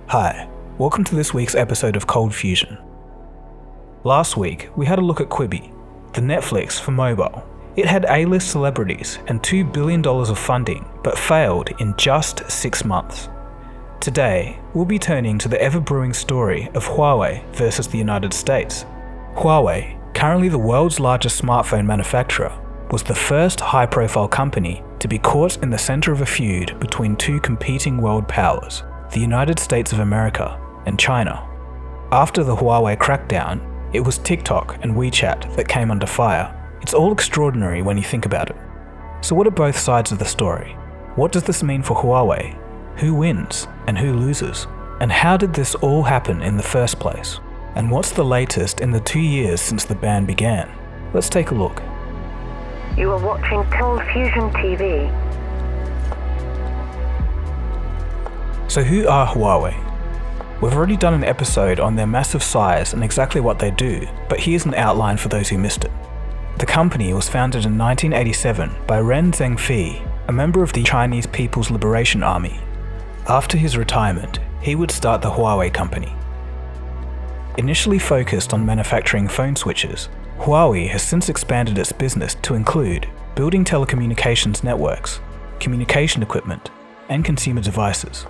Hi, welcome to this week's episode of ColdFusion. Last week, we had a look at Quibi, the Netflix for mobile. It had A-list celebrities and $2 billion of funding, but failed in just 6 months. Today, we'll be turning to the ever-brewing story of Huawei versus the United States. Huawei, currently the world's largest smartphone manufacturer, was the first high-profile company to be caught in the center of a feud between two competing world powers, the United States of America and China. After the Huawei crackdown, it was TikTok and WeChat that came under fire. It's all extraordinary when you think about it. So what are both sides of the story? What does this mean for Huawei? Who wins and who loses? And how did this all happen in the first place? And what's the latest in the 2 years since the ban began? Let's take a look. You are watching ColdFusion TV. So who are Huawei? We've already done an episode on their massive size and exactly what they do, but here's an outline for those who missed it. The company was founded in 1987 by Ren Zhengfi, a member of the Chinese People's Liberation Army. After his retirement, he would start the Huawei company. Initially focused on manufacturing phone switches, Huawei has since expanded its business to include building telecommunications networks, communication equipment, and consumer devices.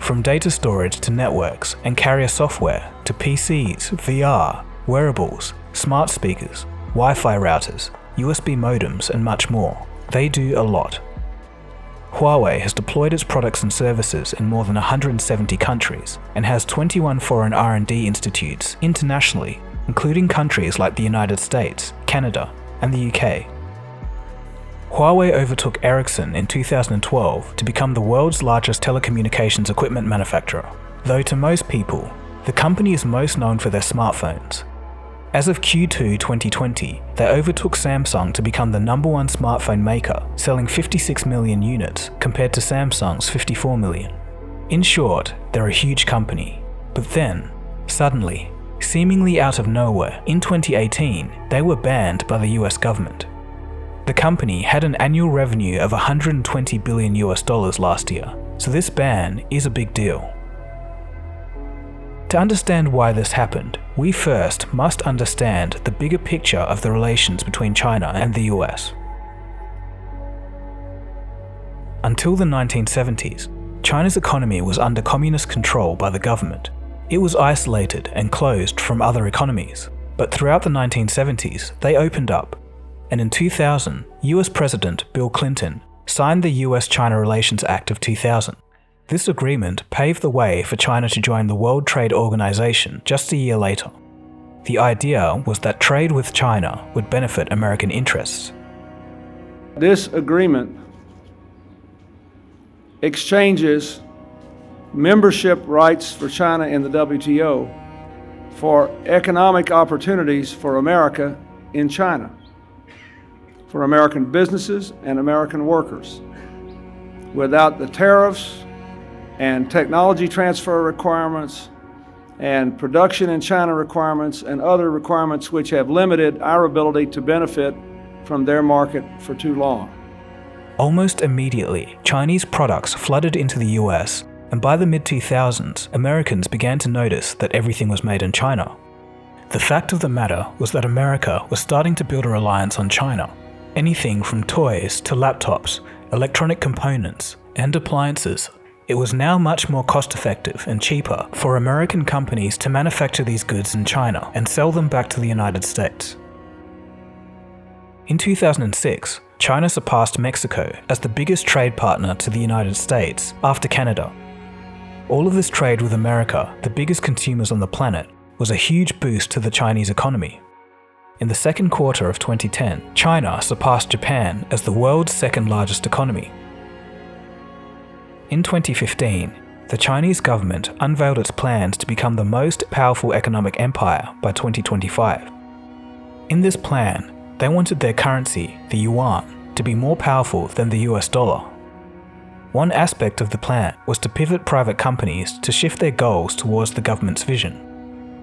From data storage to networks and carrier software to PCs, VR, wearables, smart speakers, Wi-Fi routers, USB modems, and much more. They do a lot. Huawei has deployed its products and services in more than 170 countries and has 21 foreign R&D institutes internationally, including countries like the United States, Canada, and the UK. Huawei overtook Ericsson in 2012 to become the world's largest telecommunications equipment manufacturer, though to most people, the company is most known for their smartphones. As of Q2 2020, they overtook Samsung to become the #1 smartphone maker, selling 56 million units compared to Samsung's 54 million. In short, they're a huge company. But then, suddenly, seemingly out of nowhere, in 2018, they were banned by the US government. The company had an annual revenue of $120 billion last year, so this ban is a big deal. To understand why this happened, we first must understand the bigger picture of the relations between China and the US. Until the 1970s, China's economy was under communist control by the government. It was isolated and closed from other economies, but throughout the 1970s, they opened up. And in 2000, US President Bill Clinton signed the US-China Relations Act of 2000. This agreement paved the way for China to join the World Trade Organization just a year later. The idea was that trade with China would benefit American interests. This agreement exchanges membership rights for China in the WTO for economic opportunities for America in China, for American businesses and American workers, without the tariffs and technology transfer requirements and production in China requirements and other requirements which have limited our ability to benefit from their market for too long. Almost immediately, Chinese products flooded into the US, and by the mid-2000s, Americans began to notice that everything was made in China. The fact of the matter was that America was starting to build a reliance on China. Anything from toys to laptops, electronic components, and appliances. It was now much more cost-effective and cheaper for American companies to manufacture these goods in China and sell them back to the United States. In 2006, China surpassed Mexico as the biggest trade partner to the United States after Canada. All of this trade with America, the biggest consumers on the planet, was a huge boost to the Chinese economy. In the second quarter of 2010, China surpassed Japan as the world's second largest economy. In 2015, the Chinese government unveiled its plans to become the most powerful economic empire by 2025. In this plan, they wanted their currency, the yuan, to be more powerful than the US dollar. One aspect of the plan was to pivot private companies to shift their goals towards the government's vision.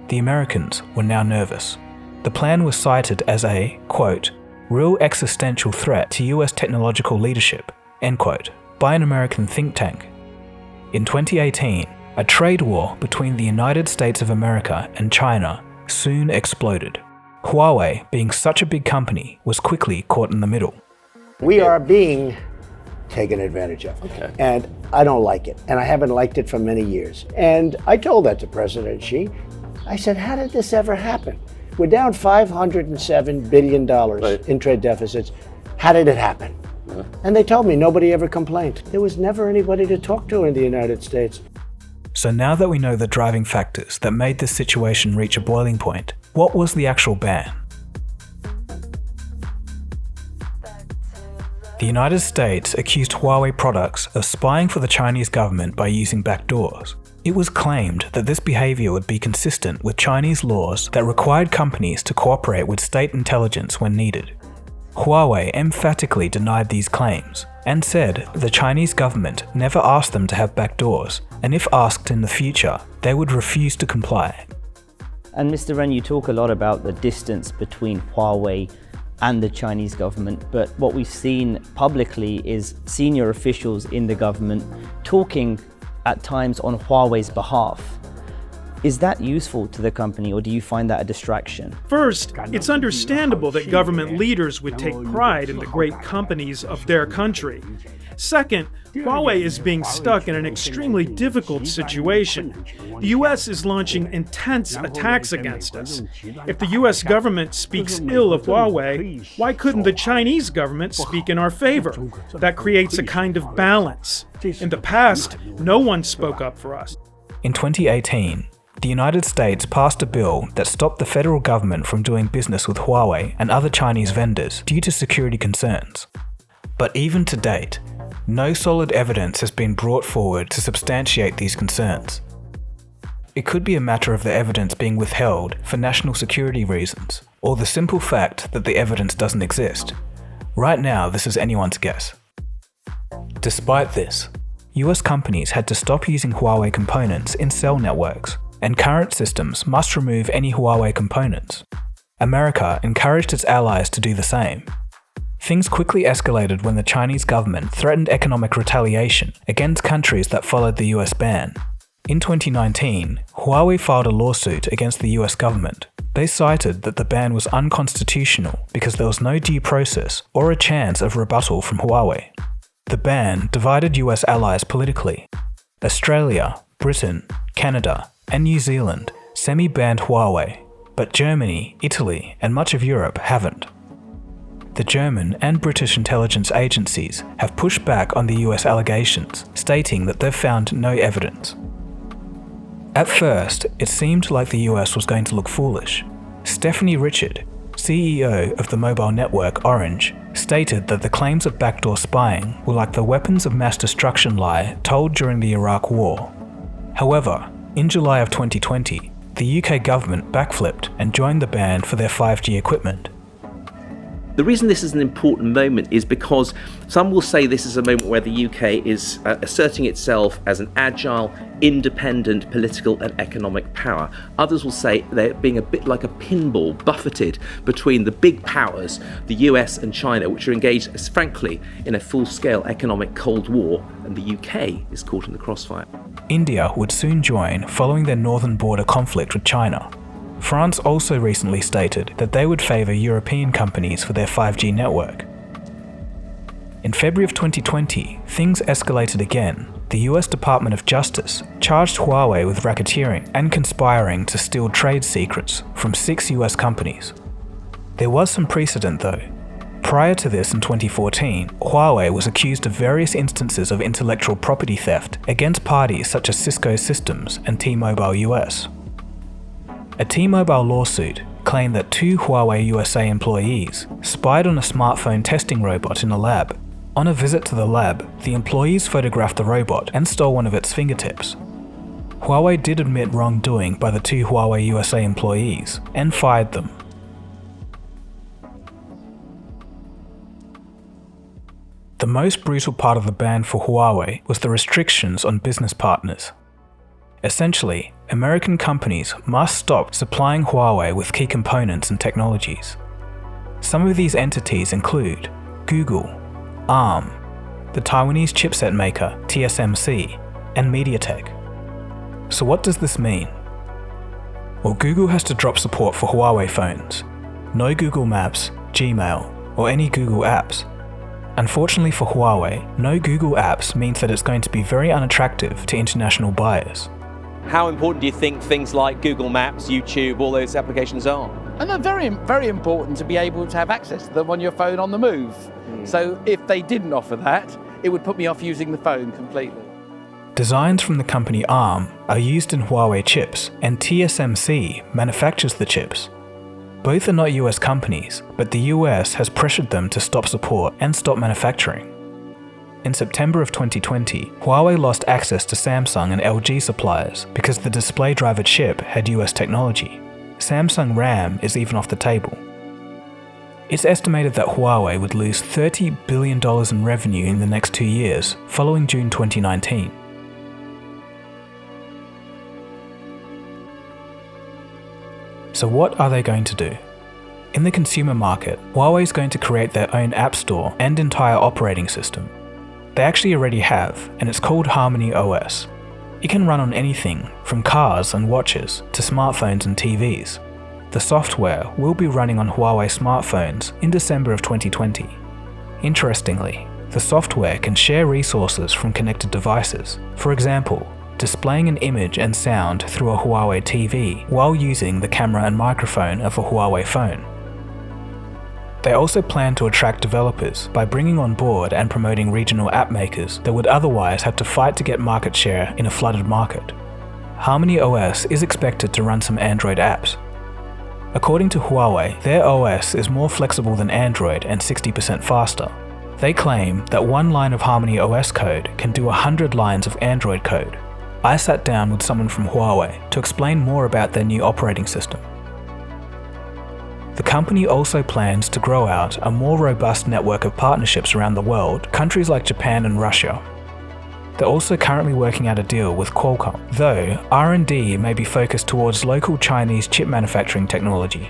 The Americans were now nervous. The plan was cited as a, quote, real existential threat to US technological leadership, end quote, by an American think tank. In 2018, A trade war between the United States of America and China soon exploded. Huawei, being such a big company, was quickly caught in the middle. We are being taken advantage of. Okay. And I don't like it. And I haven't liked it for many years. And I told that to President Xi. I said, how did this ever happen? We're down $507 billion in trade deficits. How did it happen? And they told me nobody ever complained. There was never anybody to talk to in the United States. So now that we know the driving factors that made this situation reach a boiling point, what was the actual ban? The United States accused Huawei products of spying for the Chinese government by using backdoors. It was claimed that this behavior would be consistent with Chinese laws that required companies to cooperate with state intelligence when needed. Huawei emphatically denied these claims and said the Chinese government never asked them to have backdoors, and if asked in the future, they would refuse to comply. And Mr. Ren, you talk a lot about the distance between Huawei and the Chinese government, but what we've seen publicly is senior officials in the government talking at times on Huawei's behalf. Is that useful to the company, or do you find that a distraction? First, it's understandable that government leaders would take pride in the great companies of their country. Second, Huawei is being stuck in an extremely difficult situation. The US is launching intense attacks against us. If the US government speaks ill of Huawei, why couldn't the Chinese government speak in our favor? That creates a kind of balance. In the past, no one spoke up for us. In 2018, the United States passed a bill that stopped the federal government from doing business with Huawei and other Chinese vendors due to security concerns. But even to date, no solid evidence has been brought forward to substantiate these concerns. It could be a matter of the evidence being withheld for national security reasons, or the simple fact that the evidence doesn't exist. Right now, this is anyone's guess. Despite this, US companies had to stop using Huawei components in cell networks, and current systems must remove any Huawei components. America encouraged its allies to do the same. Things quickly escalated when the Chinese government threatened economic retaliation against countries that followed the US ban. In 2019, Huawei filed a lawsuit against the US government. They cited that the ban was unconstitutional because there was no due process or a chance of rebuttal from Huawei. The ban divided US allies politically. Australia, Britain, Canada, and New Zealand semi-banned Huawei, but Germany, Italy, and much of Europe haven't. The German and British intelligence agencies have pushed back on the US allegations, stating that they've found no evidence. At first, it seemed like the US was going to look foolish. Stephanie Richard, CEO of the mobile network Orange, stated that the claims of backdoor spying were like the weapons of mass destruction lie told during the Iraq War. However, in July of 2020, the UK government backflipped and joined the ban for their 5G equipment. The reason this is an important moment is because some will say this is a moment where the UK is asserting itself as an agile, independent political and economic power. Others will say they're being a bit like a pinball buffeted between the big powers, the US and China, which are engaged, frankly, in a full-scale economic Cold War, and the UK is caught in the crossfire. India would soon join following their northern border conflict with China. France also recently stated that they would favour European companies for their 5G network. In February of 2020, things escalated again. The US Department of Justice charged Huawei with racketeering and conspiring to steal trade secrets from 6 US companies. There was some precedent though. Prior to this in 2014, Huawei was accused of various instances of intellectual property theft against parties such as Cisco Systems and T-Mobile US. A T-Mobile lawsuit claimed that 2 Huawei USA employees spied on a smartphone testing robot in a lab. On a visit to the lab, the employees photographed the robot and stole one of its fingertips. Huawei did admit wrongdoing by the 2 Huawei USA employees and fired them. The most brutal part of the ban for Huawei was the restrictions on business partners. Essentially, American companies must stop supplying Huawei with key components and technologies. Some of these entities include Google, ARM, the Taiwanese chipset maker TSMC, and MediaTek. So what does this mean? Well, Google has to drop support for Huawei phones. No Google Maps, Gmail, or any Google apps. Unfortunately for Huawei, no Google apps means that it's going to be very unattractive to international buyers. How important do you think things like Google Maps, YouTube, all those applications are? And they're very, very important to be able to have access to them on your phone on the move. So if they didn't offer that, it would put me off using the phone completely. Designs from the company ARM are used in Huawei chips, and TSMC manufactures the chips. Both are not US companies, but the US has pressured them to stop support and stop manufacturing. In September of 2020, Huawei lost access to Samsung and LG suppliers because the display driver chip had US technology. Samsung RAM is even off the table. It's estimated that Huawei would lose $30 billion in revenue in the next 2 years, following June 2019. So what are they going to do? In the consumer market, Huawei is going to create their own app store and entire operating system. They actually already have, and it's called Harmony OS. It can run on anything, from cars and watches to smartphones and TVs. The software will be running on Huawei smartphones in December of 2020. Interestingly, the software can share resources from connected devices. For example, displaying an image and sound through a Huawei TV while using the camera and microphone of a Huawei phone. They also plan to attract developers by bringing on board and promoting regional app makers that would otherwise have to fight to get market share in a flooded market. Harmony OS is expected to run some Android apps. According to Huawei, their OS is more flexible than Android and 60% faster. They claim that one line of Harmony OS code can do 100 lines of Android code. I sat down with someone from Huawei to explain more about their new operating system. The company also plans to grow out a more robust network of partnerships around the world, countries like Japan and Russia. They're also currently working out a deal with Qualcomm, though R&D may be focused towards local Chinese chip manufacturing technology.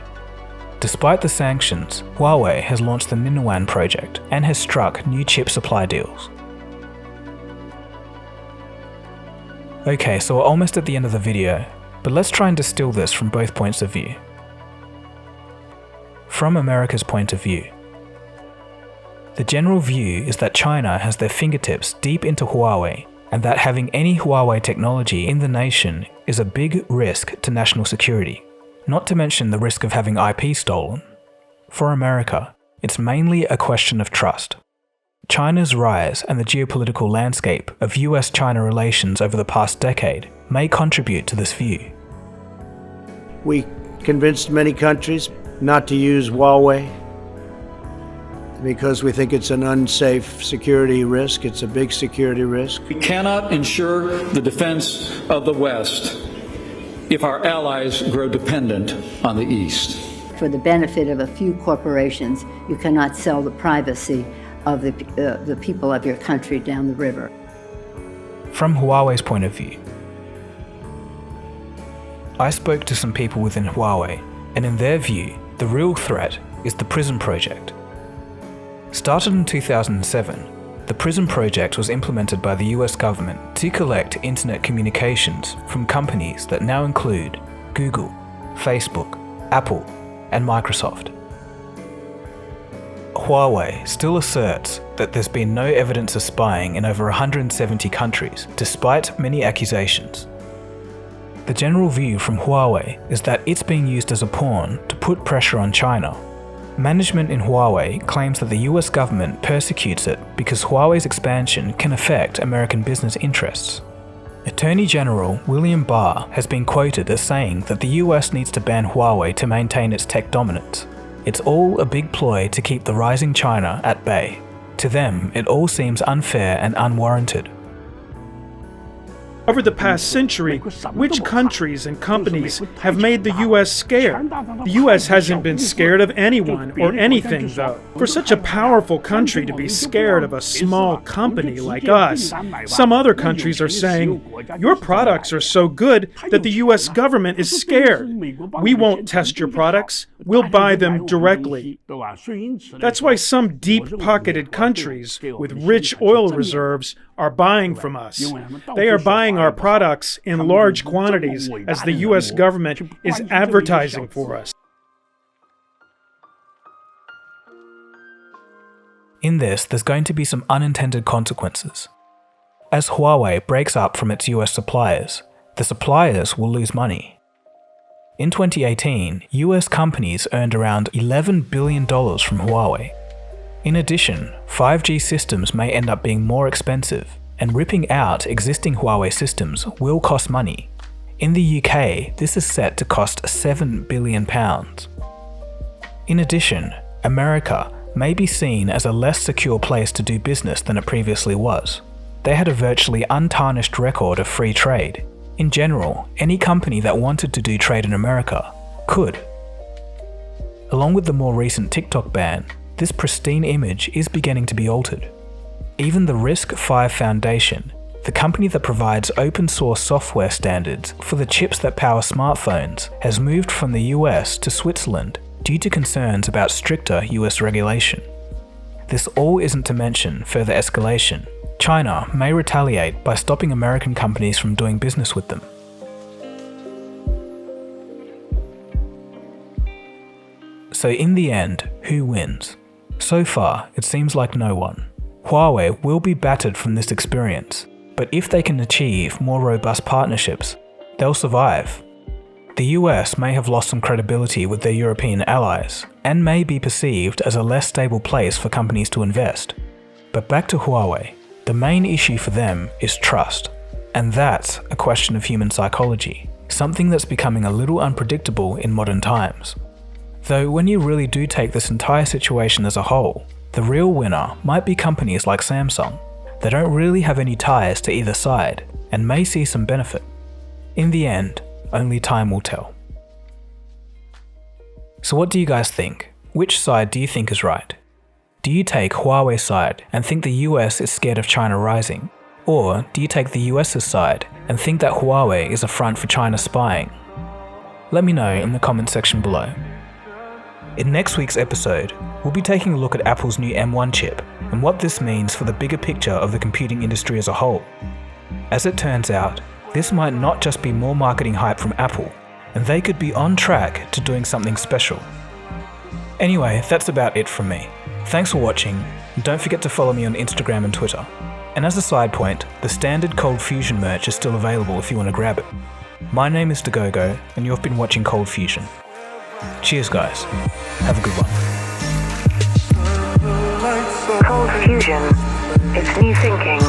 Despite the sanctions, Huawei has launched the Ningguang project and has struck new chip supply deals. Okay, so we're almost at the end of the video, but let's try and distill this from both points of view. From America's point of view, the general view is that China has their fingertips deep into Huawei, and that having any Huawei technology in the nation is a big risk to national security, not to mention the risk of having IP stolen. For America, it's mainly a question of trust. China's rise and the geopolitical landscape of US-China relations over the past decade may contribute to this view. We convinced many countries not to use Huawei because we think it's an unsafe security risk. It's a big security risk. We cannot ensure the defense of the West if our allies grow dependent on the East. For the benefit of a few corporations, you cannot sell the privacy of the people of your country down the river. From Huawei's point of view, I spoke to some people within Huawei, and in their view, the real threat is the PRISM project. Started in 2007, the PRISM project was implemented by the US government to collect internet communications from companies that now include Google, Facebook, Apple, and Microsoft. Huawei still asserts that there's been no evidence of spying in over 170 countries, despite many accusations. The general view from Huawei is that it's being used as a pawn to put pressure on China. Management in Huawei claims that the US government persecutes it because Huawei's expansion can affect American business interests. Attorney General William Barr has been quoted as saying that the US needs to ban Huawei to maintain its tech dominance. It's all a big ploy to keep the rising China at bay. To them, it all seems unfair and unwarranted. Over the past century, which countries and companies have made the U.S. scared? The U.S. hasn't been scared of anyone or anything, though. For such a powerful country to be scared of a small company like us, some other countries are saying, your products are so good that the U.S. government is scared. We won't test your products, we'll buy them directly. That's why some deep-pocketed countries with rich oil reserves are buying from us. They are buying our products in large quantities as the U.S. government is advertising for us. In this, there's going to be some unintended consequences. As Huawei breaks up from its US suppliers, the suppliers will lose money. In 2018, US companies earned around $11 billion from Huawei. In addition, 5G systems may end up being more expensive, and ripping out existing Huawei systems will cost money. In the UK, this is set to cost £7 billion. In addition, America may be seen as a less secure place to do business than it previously was. They had a virtually untarnished record of free trade. In general, any company that wanted to do trade in America could. Along with the more recent TikTok ban, this pristine image is beginning to be altered. Even the RISC-V Foundation, the company that provides open source software standards for the chips that power smartphones, has moved from the US to Switzerland due to concerns about stricter US regulation. This all isn't to mention further escalation. China may retaliate by stopping American companies from doing business with them. So in the end, who wins? So far, it seems like no one. Huawei will be battered from this experience, but if they can achieve more robust partnerships, they'll survive. The US may have lost some credibility with their European allies, and may be perceived as a less stable place for companies to invest. But back to Huawei, the main issue for them is trust. And that's a question of human psychology, something that's becoming a little unpredictable in modern times. Though when you really do take this entire situation as a whole, the real winner might be companies like Samsung. They don't really have any ties to either side, and may see some benefit. In the end, only time will tell. So what do you guys think? Which side do you think is right? Do you take Huawei's side and think the US is scared of China rising? Or do you take the US's side and think that Huawei is a front for China spying? Let me know in the comment section below. In next week's episode, we'll be taking a look at Apple's new M1 chip and what this means for the bigger picture of the computing industry as a whole. As it turns out, this might not just be more marketing hype from Apple, and they could be on track to doing something special. Anyway, that's about it from me. Thanks for watching, and don't forget to follow me on Instagram and Twitter. And as a side point, the standard ColdFusion merch is still available if you want to grab it. My name is Dagogo, and you've been watching ColdFusion. Cheers guys, have a good one. ColdFusion. It's new thinking.